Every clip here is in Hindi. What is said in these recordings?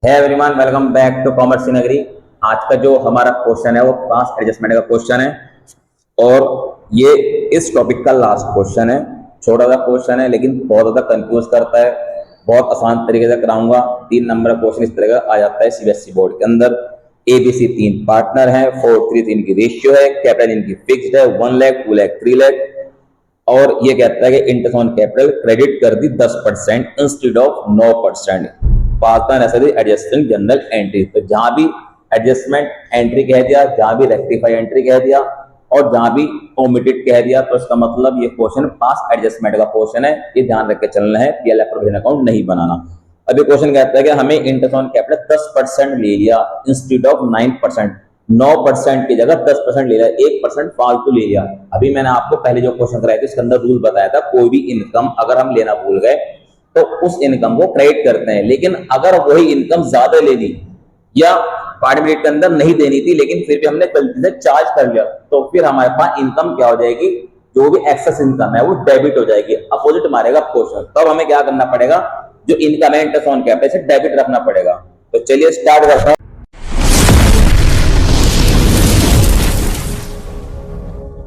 है everyone, welcome back to commerce in agri. आज का जो हमारा क्वेश्चन है वो पास एडजस्टमेंट का क्वेश्चन है और ये इस टॉपिक का लास्ट क्वेश्चन है। छोटा सा क्वेश्चन है लेकिन बहुत ज्यादा कंफ्यूज करता है। बहुत आसान तरीके से कराऊंगा। 3 नंबर का क्वेश्चन इस तरह का आ जाता है सीबीएसई बोर्ड के अंदर। एबीसी 3 पार्टनर है, 4:3 इनकी रेशियो है, कैपिटल इनकी फिक्स्ड है, 1 लाख 2 लाख 3 लाख। और ये कहता है कि इंटरेस्ट ऑन कैपिटल क्रेडिट कर दी 10% इंस्टेड ऑफ 9%। पार्टनर ऐसा एडजस्टमेंट जनरल एंट्री, तो जहां भी एडजस्टमेंट एंट्री कह दिया, जहां भी रेक्टिफाई एंट्री कह दिया और जहां भी ओमिटेड कह दिया, तो इसका मतलब ये क्वेश्चन पास एडजस्टमेंट का क्वेश्चन है। ये ध्यान रख के चलना है, पीएल प्रोविजन अकाउंट नहीं बनाना। अभी क्वेश्चन कहता है कि हमें इंटरेस्ट ऑन कैपिटल 10% ले लिया इंस्टेड ऑफ 9%। 9% की जगह 10% ले लिया, 1% फालतू ले लिया। अभी मैंने आपको पहले जो क्वेश्चन कराए थे इसके अंदर रूल बताया था, कोई भी इनकम अगर हम लेना भूल गए तो उस इनकम को क्रेडिट करते हैं। लेकिन अगर वही इनकम ज्यादा ले ली या पार्ट पीरियड के अंदर नहीं देनी थी लेकिन फिर भी हमने गलती से चार्ज कर लिया, तो फिर हमारे पास इनकम क्या हो जाएगी, जो भी एक्सेस इनकम है वो डेबिट हो जाएगी। अपोजिट मारेगा क्वेश्चन। तब हमें क्या करना पड़ेगा, जो इनकम है इंटरेस्ट ऑन कैपिटल से डेबिट रखना पड़ेगा। तो चलिए स्टार्ट करता हूं।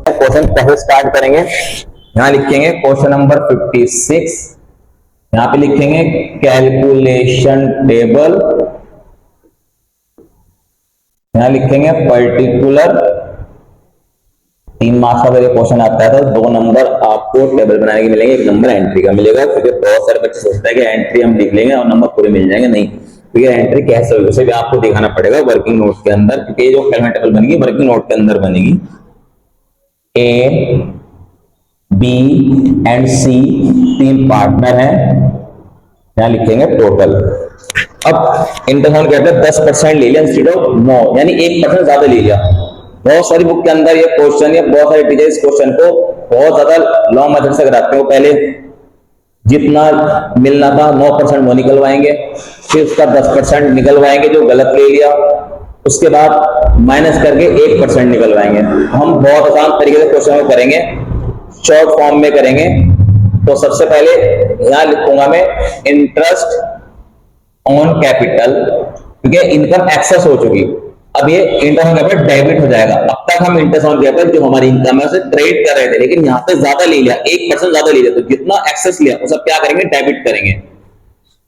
क्वेश्चन कैसे स्टार्ट करेंगे, यहां लिखेंगे क्वेश्चन नंबर 56। यहां पे लिखेंगे कैलकुलेशन टेबल, यहां लिखेंगे पर्टिकुलर। 3 मार्क्स का क्वेश्चन आता है तो 2 नंबर आपको टेबल बनाने के मिलेंगे, 1 नंबर एंट्री का मिलेगा। क्योंकि बहुत सारे बच्चे सोचते हैं कि एंट्री हम लिख लेंगे और नंबर पूरे मिल जाएंगे। नहीं, क्योंकि एंट्री कैसे होगी उसे भी आपको दिखाना पड़ेगा वर्किंग नोट के अंदर, क्योंकि जो कैलकुलेशन टेबल बनेगी वर्किंग नोट के अंदर बनेगी। ए, बी एंड सी 3 पार्टनर हैं, यहां लिखेंगे टोटल। अब इंटरेस्ट ऑन कैपिटल 10% ले लिया इंस्टेड ऑफ 9, यानी 1% ज्यादा ले लिया। बहुत सारी बुक के अंदर ये क्वेश्चन, या बहुत सारे टीचर इस क्वेश्चन को बहुत ज्यादा लॉन्ग मेथड से कराते हो। पहले जितना मिलना था 9% वो निकलवाएंगे, फिर उसका 10% निकलवाएंगे जो गलत ले लिया, उसके बाद माइनस करके 1% निकलवाएंगे। हम बहुत आसान तरीके से क्वेश्चन को करेंगे, शॉर्ट फॉर्म में करेंगे। तो सबसे पहले यहां लिखूंगा मैं इंटरेस्ट ऑन कैपिटल, क्योंकि इनकम एक्सेस हो चुकी। अब ये इंटरेस्ट ऑन कैपिटल डेबिट हो जाएगा। अब तक हम इंटरेस्ट ऑन कैपिटल जो हमारी इनकम है उसे क्रेडिट कर रहे थे, लेकिन यहाँ पे ज्यादा ले लिया, 1% ज्यादा ले लिया, तो जितना एक्सेस लिया वो सब क्या करेंगे, डेबिट करेंगे।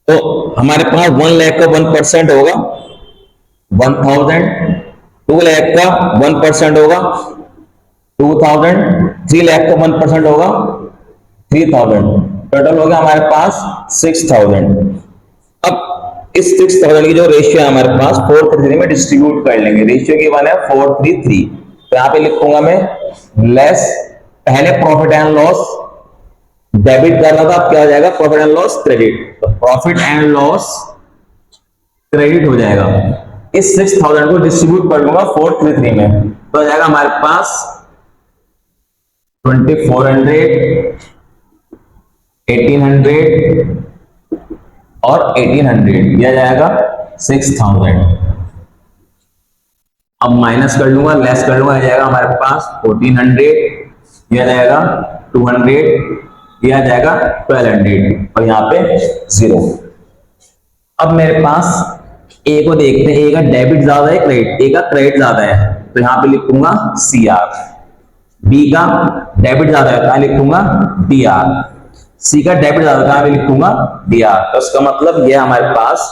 तो हमारे पास 1 लाख का 1% होगा 1000, 2 लाख का 1% होगा 2000, 3 लाख का 1% होगा 3000। टोटल हो गया हमारे पास 6000। अब इस 6000 की जो रेशियो है हमारे पास 4:3 में डिस्ट्रीब्यूट कर लेंगे। रेशियो की वन है 4:3। तो यहां पे लिखूंगा मैं लेस, पहले प्रॉफिट एंड लॉस डेबिट करना था, अब क्या हो जाएगा, प्रॉफिट एंड लॉस क्रेडिट। तो प्रॉफिट एंड लॉस क्रेडिट हो जाएगा। इस 6000 को डिस्ट्रीब्यूट कर लूंगा 4:3 में, तो हो जाएगा हमारे पास 2400, 1800 और 1800 दिया जाएगा 6000। अब माइनस कर लूंगा, लेस कर लूंगा, आ जाएगा हमारे पास 1400, दिया जाएगा 200, दिया जाएगा 1200 और यहाँ पे 0। अब मेरे पास ए को देखते हैं, ए का डेबिट ज्यादा है क्रेडिट, ए का क्रेडिट ज्यादा है, तो यहाँ पे लिखूंगा CR। बी का डेबिट ज्यादा है, कहां लिखूंगा DR। सी का डेबिट ज्यादा, कहां पे लिखूंगा DR। तो इसका मतलब ये हमारे पास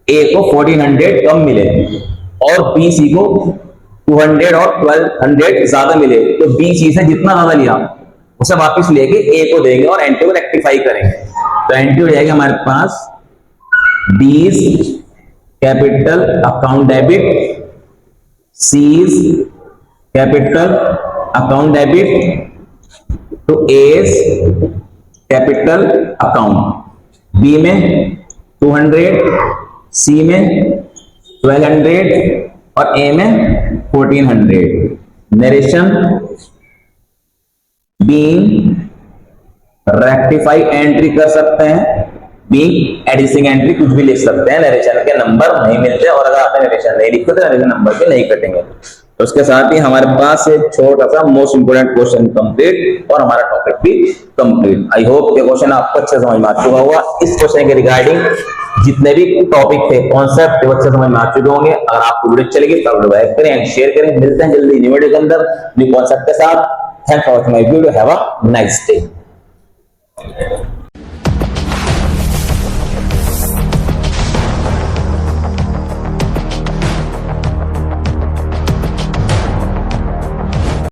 ए को 1400 कम मिले और बी सी को 200 और 1200 ज्यादा मिले, तो बी सी से जितना ज्यादा लिया उसे वापस लेके ए को देंगे और एंट्री को रेक्टिफाई करेंगे। तो एंट्री हो जाएगी हमारे पास B's capital account debit, C's capital account debit to A's capital account. B में 200, सी में 1200 और ए में 1400। नरेशन बीइंग रेक्टिफाई एंट्री कर सकते हैं, बीइंग एडिशिंग एंट्री कुछ भी लिख सकते हैं। नरेशन के नंबर नहीं मिलते और अगर आपने नरेशन नहीं लिखा तो नरेशन नंबर के नहीं कटेंगे। तो उसके साथ ही हमारे पास एक छोटा सा मोस्ट इंपोर्टेंट क्वेश्चन कंप्लीट और हमारा टॉपिक भी कंप्लीट। आई होप ये क्वेश्चन आपको अच्छे समझ में आ चुका होगा। इस क्वेश्चन के रिगार्डिंग जितने भी टॉपिक थे, कॉन्सेप्ट बच्चे समझ में आ चुके होंगे। अगर आपको वीडियो चलेगी तो आप लोग लाइक करें एंड शेयर करें। मिलते हैं जल्दी न्यू वीडियो के अंदर न्यू कॉन्सेप्ट के साथ। Thanks for watching my video. Have a nice day.